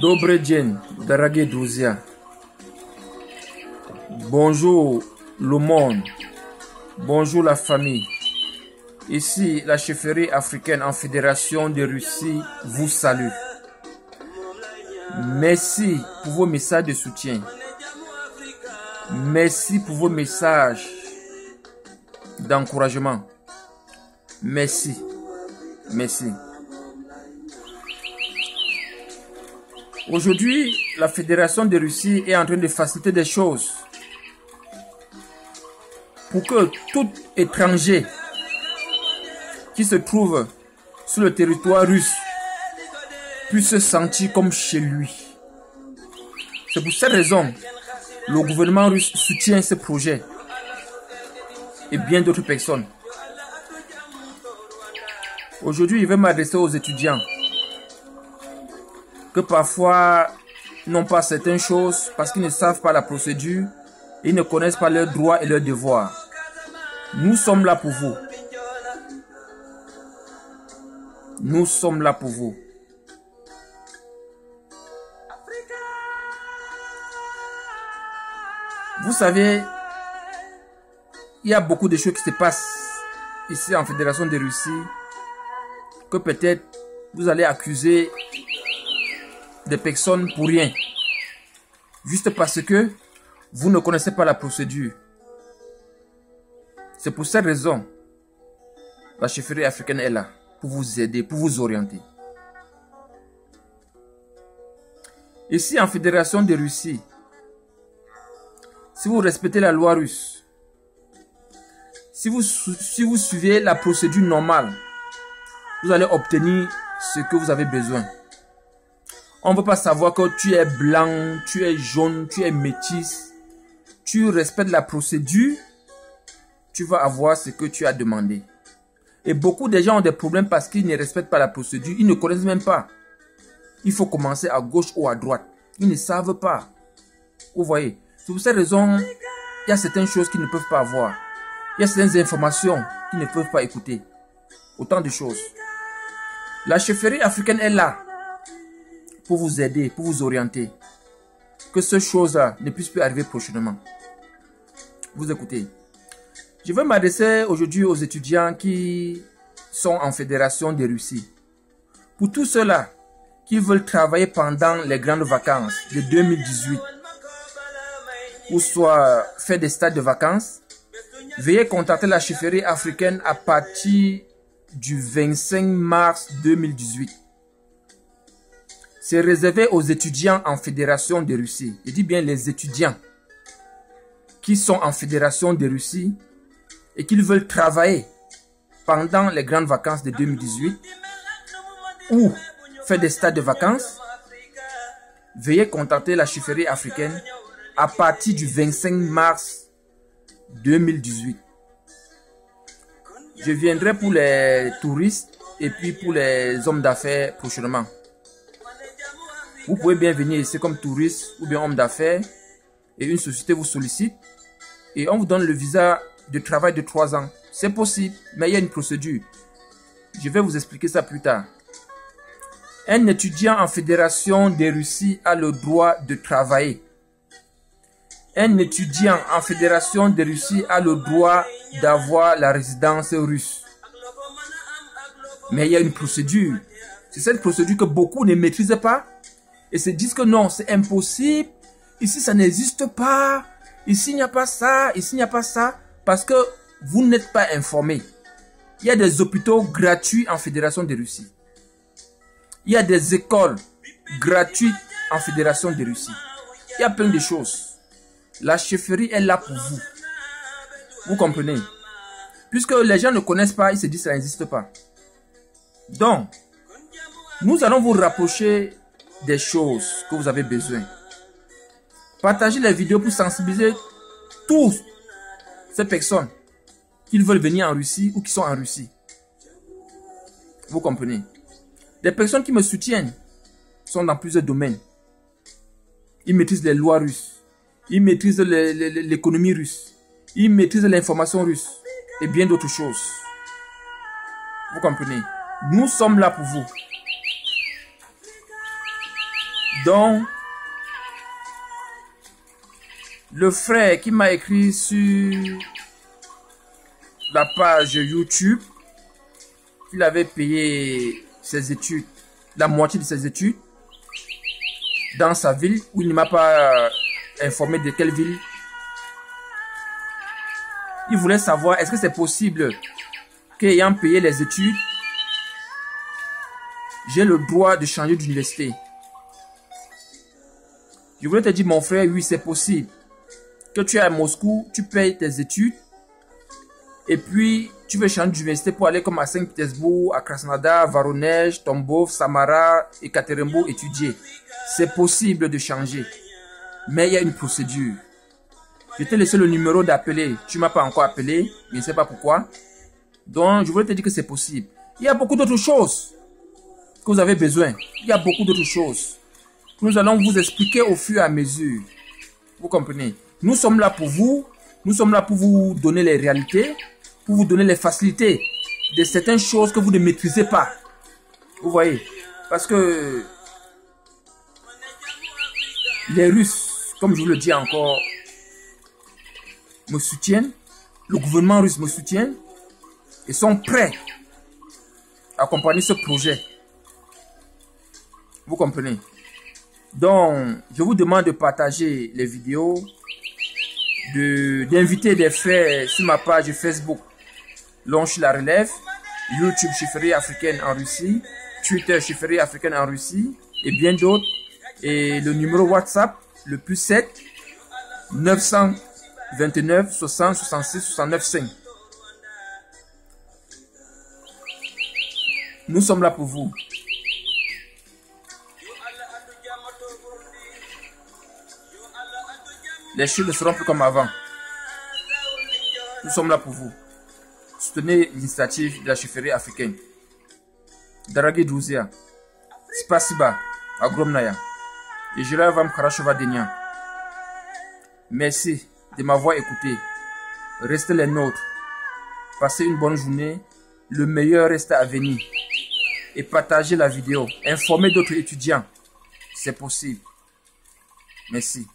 Dobre dzień, dragi друзья. Bonjour le monde. Bonjour la famille. Ici, la chefferie africaine en Fédération de Russie vous salue. Merci pour vos messages de soutien. Merci pour vos messages d'encouragement. Merci. Merci. Aujourd'hui, la Fédération de Russie est en train de faciliter des choses pour que tout étranger qui se trouve sur le territoire russe puisse se sentir comme chez lui. C'est pour cette raison que le gouvernement russe soutient ce projet et bien d'autres personnes. Aujourd'hui, je vais m'adresser aux étudiants que parfois n'ont pas certaines choses parce qu'ils ne savent pas la procédure, ils ne connaissent pas leurs droits et leurs devoirs. Nous sommes là pour vous. Nous sommes là pour vous. Vous savez, il y a beaucoup de choses qui se passent ici en Fédération de Russie que peut-être vous allez accuser des personnes pour rien. Juste parce que vous ne connaissez pas la procédure. C'est pour cette raison la chefferie africaine est là pour vous aider, pour vous orienter. Ici en Fédération de Russie, si vous respectez la loi russe, si vous suivez la procédure normale, vous allez obtenir ce que vous avez besoin. On ne veut pas savoir que tu es blanc, tu es jaune, tu es métis. Tu respectes la procédure, tu vas avoir ce que tu as demandé. Et beaucoup de gens ont des problèmes parce qu'ils ne respectent pas la procédure. Ils ne connaissent même pas. Il faut commencer à gauche ou à droite. Ils ne savent pas. Vous voyez. C'est pour cette raison, il y a certaines choses qu'ils ne peuvent pas avoir. Il y a certaines informations qu'ils ne peuvent pas écouter. Autant de choses. La chefferie africaine est là pour vous aider, pour vous orienter. Que ces choses-là ne puissent plus arriver prochainement. Vous écoutez. Je vais m'adresser aujourd'hui aux étudiants qui sont en Fédération de Russie. Pour tous ceux-là qui veulent travailler pendant les grandes vacances de 2018, ou soit faire des stages de vacances, veuillez contacter la chefferie africaine à partir du 25 mars 2018. C'est réservé aux étudiants en Fédération de Russie. Je dis bien les étudiants qui sont en Fédération de Russie et qui veulent travailler pendant les grandes vacances de 2018 ou faire des stages de vacances. Veuillez contacter la chefferie africaine à partir du 25 mars 2018. Je viendrai pour les touristes et puis pour les hommes d'affaires prochainement. Vous pouvez bien venir ici comme touriste ou bien homme d'affaires et une société vous sollicite et on vous donne le visa de travail de 3 ans. C'est possible, mais il y a une procédure. Je vais vous expliquer ça plus tard. Un étudiant en Fédération de Russie a le droit de travailler. Un étudiant en Fédération de Russie a le droit d'avoir la résidence russe. Mais il y a une procédure. C'est cette procédure que beaucoup ne maîtrisent pas et se disent que non, c'est impossible. Ici, ça n'existe pas. Ici, il n'y a pas ça. Ici, il n'y a pas ça. Parce que vous n'êtes pas informés. Il y a des hôpitaux gratuits en Fédération de Russie. Il y a des écoles gratuites en Fédération de Russie. Il y a plein de choses. La chefferie est là pour vous. Vous comprenez? Puisque les gens ne connaissent pas, ils se disent que ça n'existe pas. Donc, nous allons vous rapprocher des choses que vous avez besoin. Partagez les vidéos pour sensibiliser tous ces personnes qui veulent venir en Russie ou qui sont en Russie. Vous comprenez? Les personnes qui me soutiennent sont dans plusieurs domaines. Ils maîtrisent les lois russes. Ils maîtrisent l'économie russe. Ils maîtrisent l'information russe. Et bien d'autres choses. Vous comprenez? Nous sommes là pour vous. Donc, le frère qui m'a écrit sur la page YouTube, il avait payé ses études, la moitié de ses études, dans sa ville, où il ne m'a pas informé de quelle ville. Il voulait savoir, est-ce que c'est possible qu'ayant payé les études, j'ai le droit de changer d'université? Je voulais te dire, mon frère, oui, c'est possible. Que tu es à Moscou, tu payes tes études, et puis tu veux changer d'université pour aller comme à Saint-Pétersbourg, à Krasnodar, Voronezh, Tambov, Samara, Ekaterinbourg étudier. C'est possible de changer, mais il y a une procédure. Je t'ai laissé le numéro d'appeler, tu ne m'as pas encore appelé, je ne sais pas pourquoi. Donc, je voulais te dire que c'est possible. Il y a beaucoup d'autres choses que vous avez besoin. Il y a beaucoup d'autres choses. Nous allons vous expliquer au fur et à mesure. Vous comprenez? Nous sommes là pour vous. Nous sommes là pour vous donner les réalités, pour vous donner les facilités de certaines choses que vous ne maîtrisez pas. Vous voyez? Parce que les Russes, comme je vous le dis encore, me soutiennent. Le gouvernement russe me soutient. Et sont prêts à accompagner ce projet. Vous comprenez? Donc, je vous demande de partager les vidéos, d'inviter des frères sur ma page Facebook Longe la Relève, YouTube Chefferie Africaine en Russie, Twitter Chefferie Africaine en Russie et bien d'autres. Et le numéro WhatsApp, le +7 929 60 66 69 5. Nous sommes là pour vous. Les choses ne seront plus comme avant. Nous sommes là pour vous. Soutenez l'initiative de la chefferie africaine. Daragi Douzia, Spasiba, Agromnaya, et Jiravam Karashova Denian. Merci de m'avoir écouté. Restez les nôtres. Passez une bonne journée. Le meilleur reste à venir. Et partagez la vidéo. Informez d'autres étudiants. C'est possible. Merci.